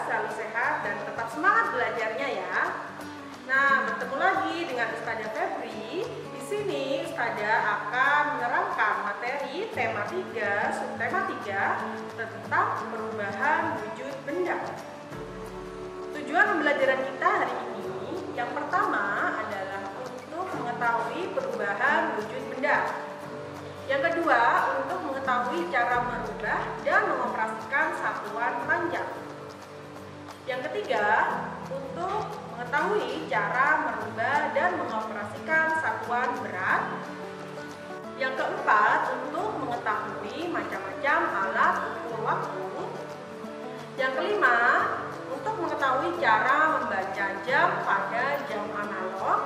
selalu sehat dan tetap semangat belajarnya ya. Nah, bertemu lagi dengan Ustazah Febri. Di sini Ustazah akan menerangkan materi tema 3, subtema 3 tentang perubahan wujud benda. Tujuan pembelajaran kita hari ini yang pertama adalah untuk mengetahui perubahan wujud benda. Yang kedua, untuk mengetahui cara merubah dan mengoperasikan satuan panjang. Yang ketiga, untuk mengetahui cara merubah dan mengoperasikan satuan berat. Yang keempat, untuk mengetahui macam-macam alat ukur waktu. Yang kelima, untuk mengetahui cara membaca jam pada jam analog.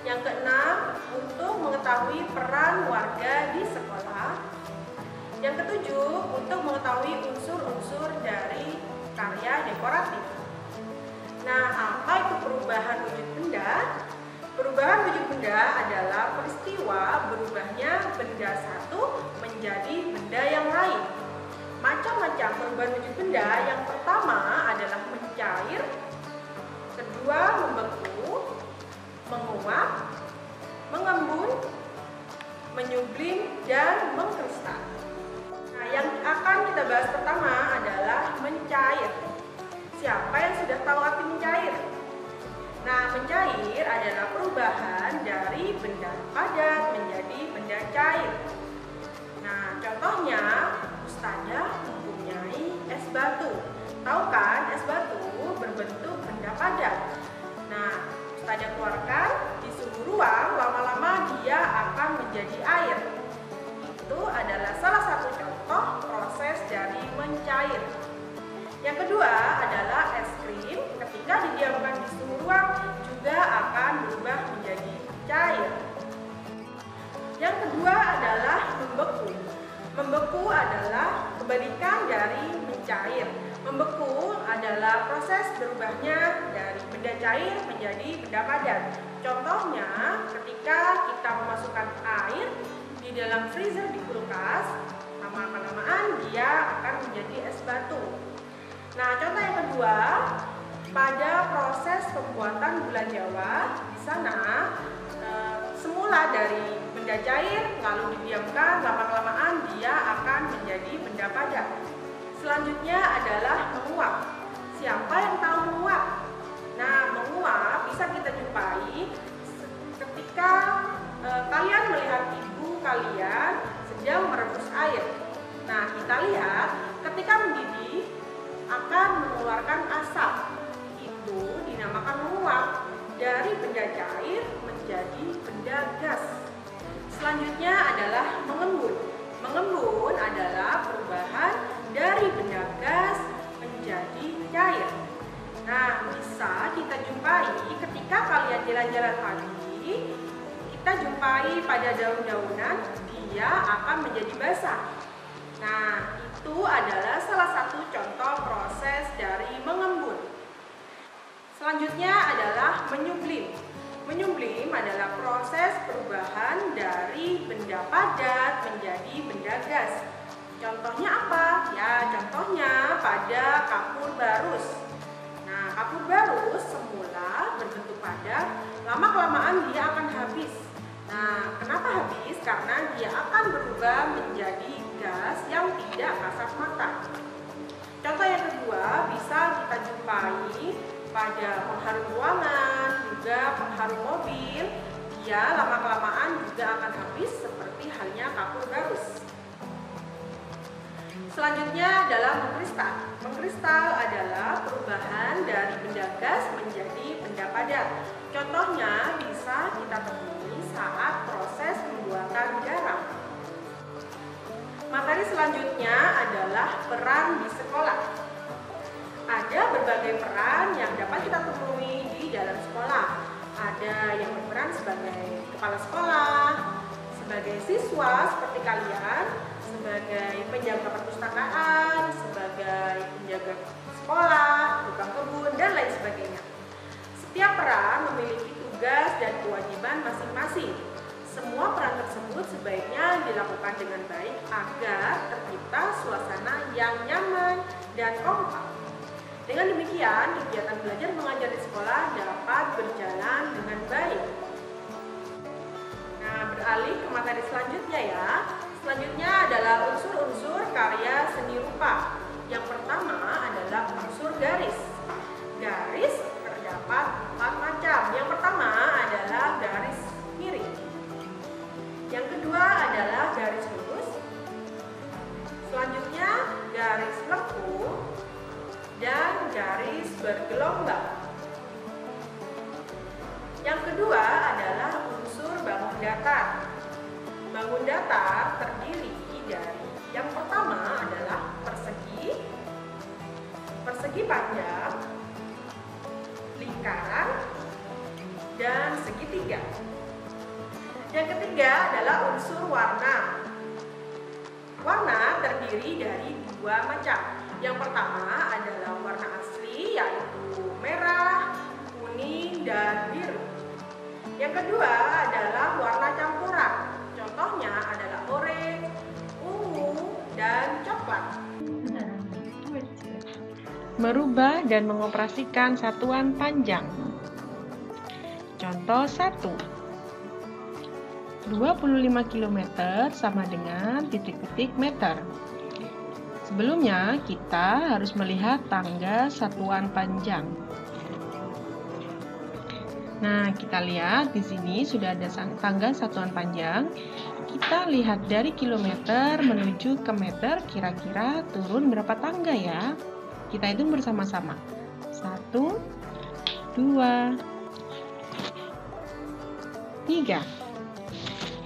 Yang keenam, untuk mengetahui peran warga di sekolah. Yang ketujuh, untuk mengetahui unsur-unsur dari karya dekoratif. Nah, apa itu perubahan wujud benda? Perubahan wujud benda adalah peristiwa berubahnya benda satu menjadi benda yang lain. Macam-macam perubahan wujud benda, yang pertama adalah mencair, kedua membeku, menguap, mengembun, menyublim, dan mengkristal. Nah, yang akan kita bahas pertama adalah mencair. Siapa yang sudah tahu arti mencair? Nah, mencair adalah perubahan dari benda padat menjadi benda cair. Nah, contohnya Ustazah mempunyai es batu. Tahu kan, es batu berbentuk benda padat. Nah, Ustazah keluarkan di suhu ruang, lama-lama dia akan menjadi air. Itu adalah salah satu contoh proses dari mencair. Yang kedua adalah es krim, ketika didiamkan di suhu ruang juga akan berubah menjadi cair. Yang kedua adalah membeku. Membeku adalah kebalikan dari mencair. Membeku adalah proses berubahnya dari benda cair menjadi benda padat. Contohnya, ketika kita memasukkan air di dalam freezer di kulkas, lama-kelamaan dia akan menjadi es batu. Nah, contoh yang kedua, pada proses pembuatan gula Jawa, di sana semula dari benda cair, lalu didiamkan, lama-kelamaan dia akan menjadi benda padat. Selanjutnya adalah menguap. Siapa yang tahu menguap? Nah, menguap bisa kita jumpai ketika kalian melihat ibu kalian sedang merebus air. Nah, kita lihat ketika mendidih akan mengeluarkan asap. Itu dinamakan menguap, dari benda cair menjadi benda gas. Selanjutnya adalah mengembun. Mengembun adalah perubahan dari benda gas menjadi cair. Nah, bisa kita jumpai ketika kalian jalan-jalan pagi, kita jumpai pada daun-daunan, dia akan menjadi basah. Nah, itu adalah salah satu contoh proses dari mengembun. Selanjutnya adalah menyublim. Menyublim adalah proses perubahan dari benda padat menjadi benda gas. Contohnya apa? Ya, contohnya pada kapur barus. Nah, kapur barus semula berbentuk padat, lama-kelamaan dia akan habis. Nah, kenapa habis? Karena dia akan berubah menjadi gas yang tidak kasat mata. Contoh yang kedua bisa kita jumpai pada pengharum ruangan, juga pengharum mobil. Dia lama-kelamaan juga akan habis seperti halnya kapur barus. Selanjutnya adalah mengkristal. Mengkristal adalah perubahan dari benda gas menjadi benda padat. Contohnya bisa kita temui saat proses pembuatan garam. Materi selanjutnya adalah peran di sekolah. Ada berbagai peran yang dapat kita temui di dalam sekolah. Ada yang berperan sebagai kepala sekolah, sebagai siswa seperti kalian, sebagai penjaga perpustakaan, sebagai penjaga sekolah, tukang kebun, dan lain sebagainya. Setiap peran memiliki tugas dan kewajiban masing-masing. Semua peran tersebut sebaiknya dilakukan dengan baik agar tercipta suasana yang nyaman dan kompak. Dengan demikian, kegiatan belajar mengajar di sekolah dapat berjalan dengan baik. Nah, beralih ke materi selanjutnya ya. Selanjutnya adalah unsur-unsur karya seni rupa. Yang pertama adalah unsur garis. Garis terdapat 4 macam. Yang pertama adalah garis miring. Yang kedua adalah garis lurus. Selanjutnya garis lengkung dan garis bergelombang. Yang kedua adalah unsur bangun datar. Bangun datar terdiri dari yang pertama adalah persegi, persegi panjang, lingkaran, dan segitiga. Yang ketiga adalah unsur warna. Warna terdiri dari 2 macam. Yang pertama adalah warna asli, yaitu merah, kuning, dan biru. Yang kedua adalah warna campuran. Contohnya adalah oranye, ungu, dan coklat. Merubah dan mengoperasikan satuan panjang. Contoh 1. 25 km sama dengan titik-titik meter. Sebelumnya, kita harus melihat tangga satuan panjang. Nah, kita lihat di sini sudah ada tangga satuan panjang. Kita lihat dari kilometer menuju ke meter, kira-kira turun berapa tangga ya? Kita hitung bersama-sama. 1, 2, 3.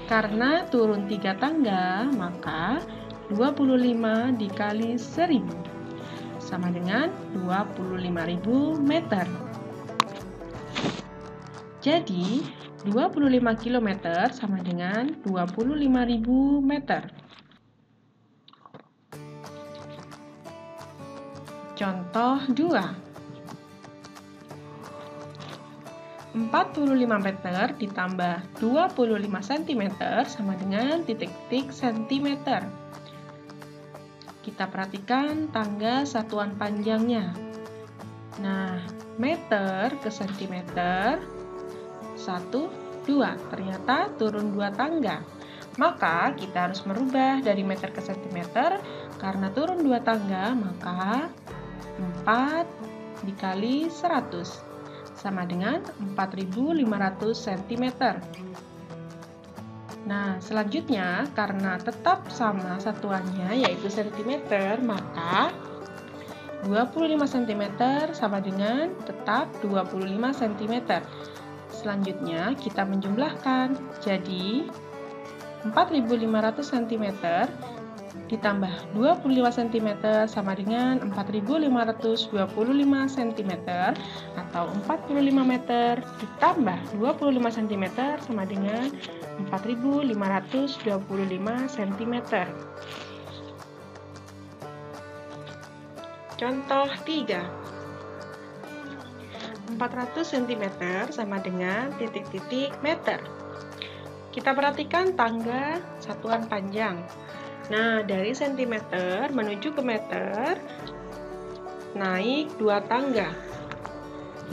Karena turun 3 tangga, maka 25 dikali 1000 sama dengan 25.000 meter. Jadi, 25 km sama dengan 25.000 meter. Contoh 2. 45 meter ditambah 25 cm sama dengan titik-titik cm. Kita perhatikan tangga satuan panjangnya. Nah, meter ke centimeter 1, 2. Ternyata turun 2 tangga. Maka kita harus merubah dari meter ke centimeter. Karena turun 2 tangga, maka 4 dikali 100 sama dengan 4.500 cm. Nah, selanjutnya karena tetap sama satuannya yaitu cm, maka 25 cm sama dengan tetap 25 cm. Selanjutnya kita menjumlahkan. Jadi 4.500 cm ditambah 25 cm sama dengan 4.525 cm atau 45 meter ditambah 25 cm sama dengan 4.525 cm. Contoh 3. 400 cm sama dengan titik-titik meter. Kita perhatikan tangga satuan panjang. Nah, dari sentimeter menuju ke meter naik 2 tangga.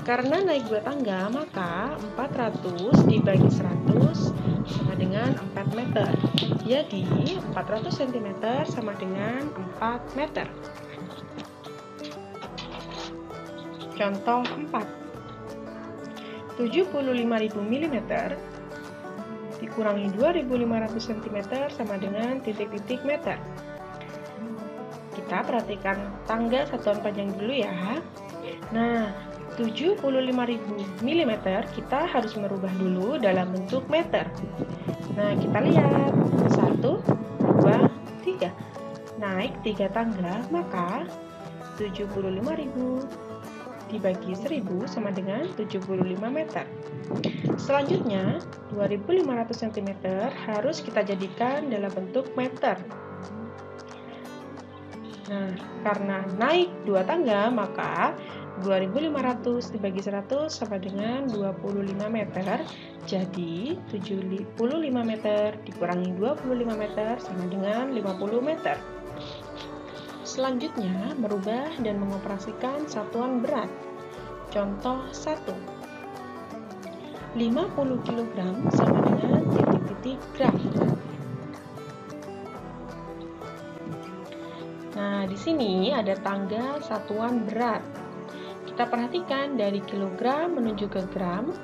Karena naik 2 tangga, maka 400 dibagi 100 sama dengan 4 meter. Jadi, 400 cm sama dengan 4 meter. Contoh 4. 75.000 mm dikurangi 2.500 cm sama dengan titik-titik meter. Kita perhatikan tangga satuan panjang dulu ya. Nah, 75.000 mm kita harus merubah dulu dalam bentuk meter. Nah, kita lihat 1, 2, 3. Naik 3 tangga, maka 75.000 dibagi 1000 sama dengan 75 meter. Selanjutnya, 2500 cm harus kita jadikan dalam bentuk meter. Nah, karena naik 2 tangga, maka 2500 dibagi 100 sama dengan 25 meter. Jadi, 75 meter dikurangi 25 meter sama dengan 50 meter. Selanjutnya, merubah dan mengoperasikan satuan berat. Contoh 1. 50 kg sama dengan titik-titik gram. Nah, di sini ada tangga satuan berat. Kita perhatikan dari kilogram menuju ke gram.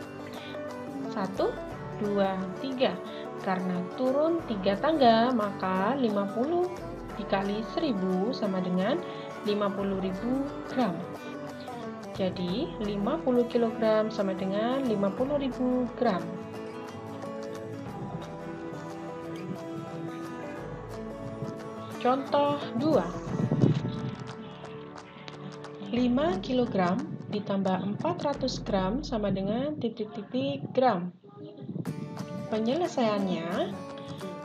1, 2, 3. Karena turun 3 tangga, maka 50 dikali 1000 sama dengan 50.000 gram. Jadi, 50 kg sama dengan 50.000 gram. Contoh 2. 5 kg ditambah 400 gram sama dengan titik-titik gram. Penyelesaiannya,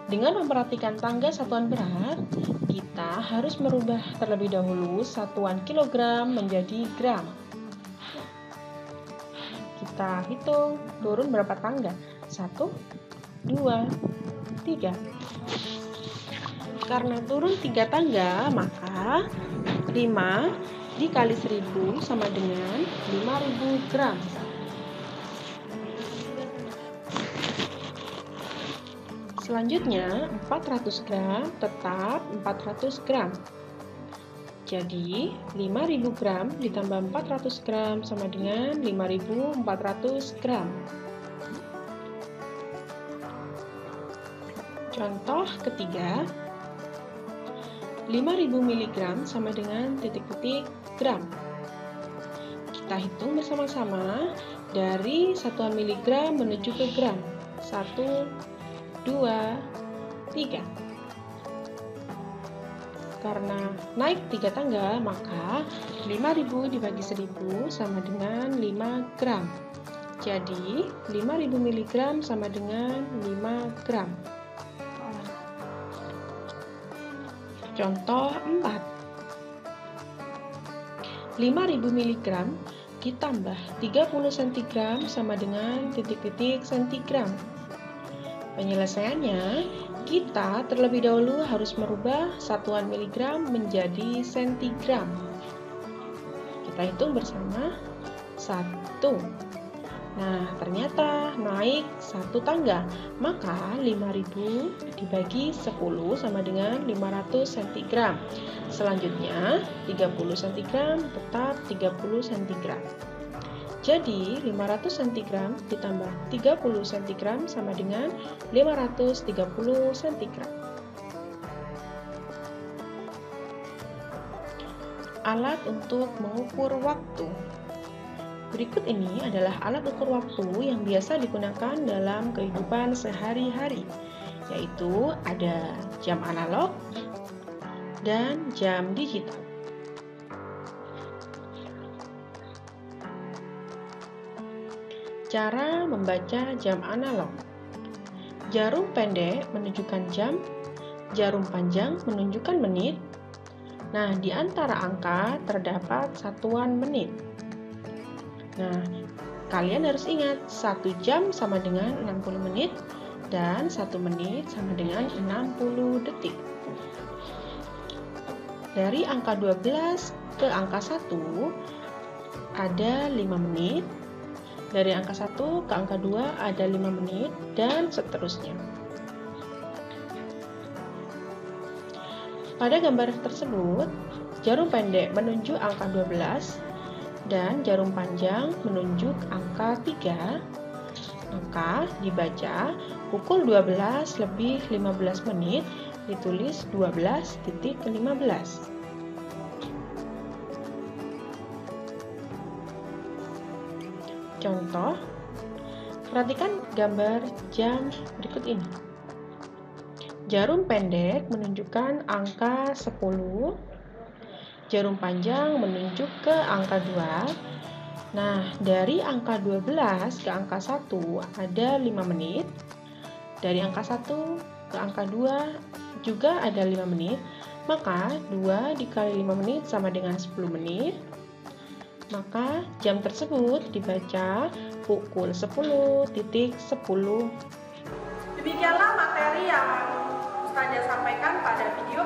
dengan memperhatikan tangga satuan berat, kita harus merubah terlebih dahulu satuan kilogram menjadi gram. Kita hitung turun berapa tangga. 1, 2, 3. Karena turun 3 tangga, maka 5 dikali 1000 sama dengan 5000 gram. Selanjutnya, 400 gram tetap 400 gram. Jadi, 5000 gram ditambah 400 gram sama dengan 5400 gram. Contoh ketiga, 5000 mg sama dengan titik-titik gram. Kita hitung bersama-sama dari satuan miligram menuju ke gram. 1, 2, 3. Karena naik 3 tangga, maka 5000 dibagi 1000 sama dengan 5 gram. Jadi, 5000 mg sama dengan 5 gram. Contoh 4. 5000 mg ditambah 30 cm sama dengan titik-titik centigram. Penyelesaiannya, kita terlebih dahulu harus merubah satuan miligram menjadi sentigram. Kita hitung bersama. 1. Nah, ternyata naik 1 tangga, maka 5000 dibagi 10 sama dengan 500 cm. Selanjutnya, 30 cm tetap 30 cm. Jadi, 500 cm ditambah 30 cm sama dengan 530 cm. Alat untuk mengukur waktu. Berikut ini adalah alat ukur waktu yang biasa digunakan dalam kehidupan sehari-hari, yaitu ada jam analog dan jam digital. Cara membaca jam analog. Jarum pendek menunjukkan jam, jarum panjang menunjukkan menit. Nah, di antara angka terdapat satuan menit. Nah, kalian harus ingat 1 jam sama dengan 60 menit dan 1 menit sama dengan 60 detik. Dari angka 12 ke angka 1 ada 5 menit. Dari angka 1 ke angka 2 ada 5 menit dan seterusnya. Pada gambar tersebut, jarum pendek menunjuk angka 12 dan jarum panjang menunjuk angka 3. Maka dibaca pukul 12 lebih 15 menit ditulis 12.15. Contoh, perhatikan gambar jam berikut ini. Jarum pendek menunjukkan angka 10, jarum panjang menunjuk ke angka 2. Nah, dari angka 12 ke angka 1 ada 5 menit. Dari angka 1 ke angka 2 juga ada 5 menit. Maka 2 dikali 5 menit sama dengan 10 menit. Maka jam tersebut dibaca pukul 10.10. Demikianlah materi yang Ustazah sampaikan pada video